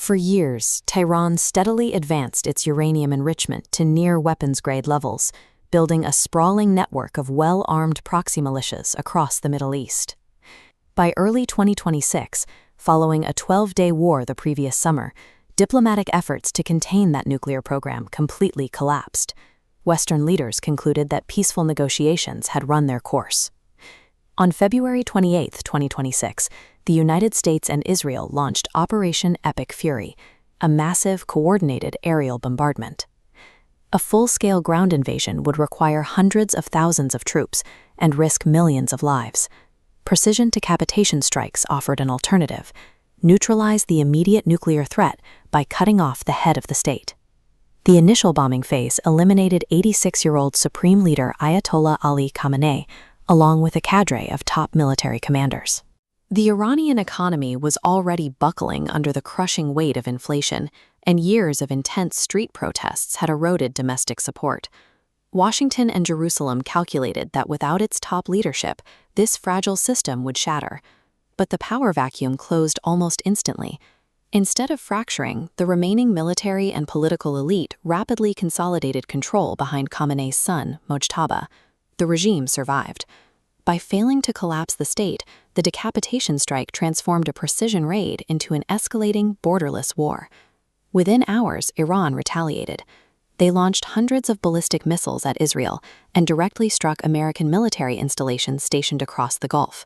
For years, Tehran steadily advanced its uranium enrichment to near weapons-grade levels, building a sprawling network of well-armed proxy militias across the Middle East. By early 2026, following a 12-day war the previous summer, diplomatic efforts to contain that nuclear program completely collapsed. Western leaders concluded that peaceful negotiations had run their course. On February 28, 2026, the United States and Israel launched Operation Epic Fury, a massive, coordinated aerial bombardment. A full-scale ground invasion would require hundreds of thousands of troops and risk millions of lives. Precision decapitation strikes offered an alternative: neutralize the immediate nuclear threat by cutting off the head of the state. The initial bombing phase eliminated 86-year-old Supreme Leader Ayatollah Ali Khamenei, along with a cadre of top military commanders. The Iranian economy was already buckling under the crushing weight of inflation, and years of intense street protests had eroded domestic support. Washington and Jerusalem calculated that without its top leadership, this fragile system would shatter. But the power vacuum closed almost instantly. Instead of fracturing, the remaining military and political elite rapidly consolidated control behind Khamenei's son, Mojtaba. The regime survived. By failing to collapse the state, the decapitation strike transformed a precision raid into an escalating, borderless war. Within hours, Iran retaliated. They launched hundreds of ballistic missiles at Israel and directly struck American military installations stationed across the Gulf.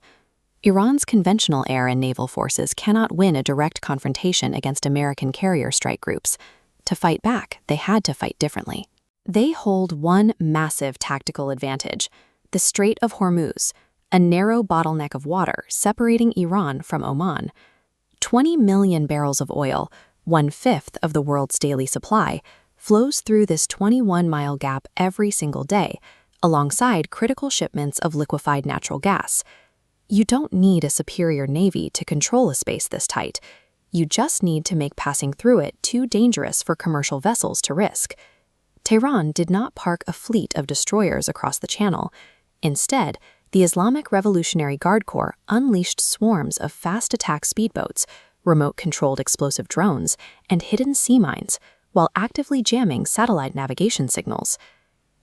Iran's conventional air and naval forces cannot win a direct confrontation against American carrier strike groups. To fight back, they had to fight differently. They hold one massive tactical advantage: the Strait of Hormuz, a narrow bottleneck of water separating Iran from Oman. 20 million barrels of oil, 1/5 of the world's daily supply, flows through this 21-mile gap every single day, alongside critical shipments of liquefied natural gas. You don't need a superior navy to control a space this tight. You just need to make passing through it too dangerous for commercial vessels to risk. Tehran did not park a fleet of destroyers across the channel. Instead, the Islamic Revolutionary Guard Corps unleashed swarms of fast attack speedboats, remote-controlled explosive drones, and hidden sea mines, while actively jamming satellite navigation signals.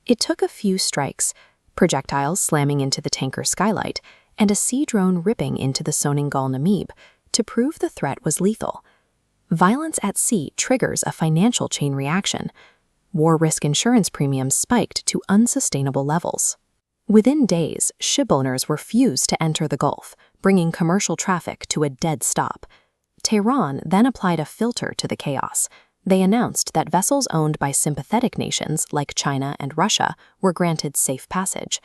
It took a few strikes, projectiles slamming into the tanker Skylight, and a sea drone ripping into the Soningol Namib, to prove the threat was lethal. Violence at sea triggers a financial chain reaction. War risk insurance premiums spiked to unsustainable levels. Within days, shipowners refused to enter the Gulf, bringing commercial traffic to a dead stop. Tehran then applied a filter to the chaos. They announced that vessels owned by sympathetic nations like China and Russia were granted safe passage.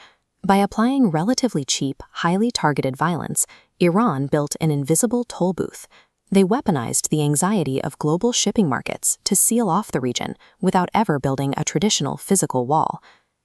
By applying relatively cheap, highly targeted violence, Iran built an invisible toll booth. They weaponized the anxiety of global shipping markets to seal off the region without ever building a traditional physical wall.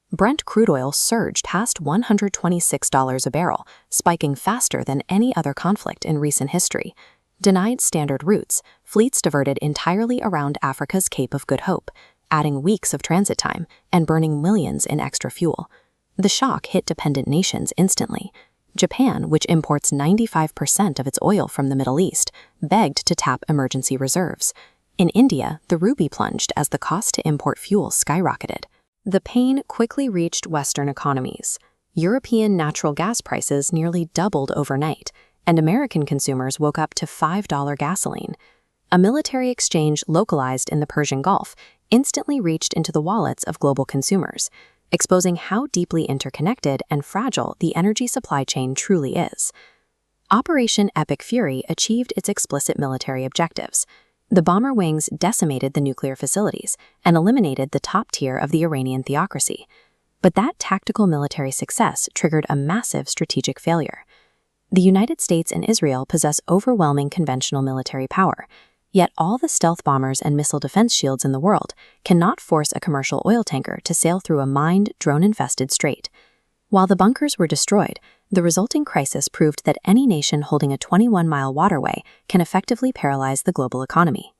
Brent crude oil surged past $126 a barrel, spiking faster than any other conflict in recent history. Denied standard routes, fleets diverted entirely around Africa's Cape of Good Hope, adding weeks of transit time and burning millions in extra fuel. The shock hit dependent nations instantly. Japan, which imports 95% of its oil from the Middle East, begged to tap emergency reserves. In India, the rupee plunged as the cost to import fuel skyrocketed. The pain quickly reached Western economies. European natural gas prices nearly doubled overnight, and American consumers woke up to $5 gasoline. A military exchange localized in the Persian Gulf instantly reached into the wallets of global consumers, exposing how deeply interconnected and fragile the energy supply chain truly is. Operation Epic Fury achieved its explicit military objectives. The bomber wings decimated the nuclear facilities and eliminated the top tier of the Iranian theocracy. But that tactical military success triggered a massive strategic failure. The United States and Israel possess overwhelming conventional military power, yet all the stealth bombers and missile defense shields in the world cannot force a commercial oil tanker to sail through a mined, drone-infested strait. While the bunkers were destroyed, the resulting crisis proved that any nation holding a 21-mile waterway can effectively paralyze the global economy.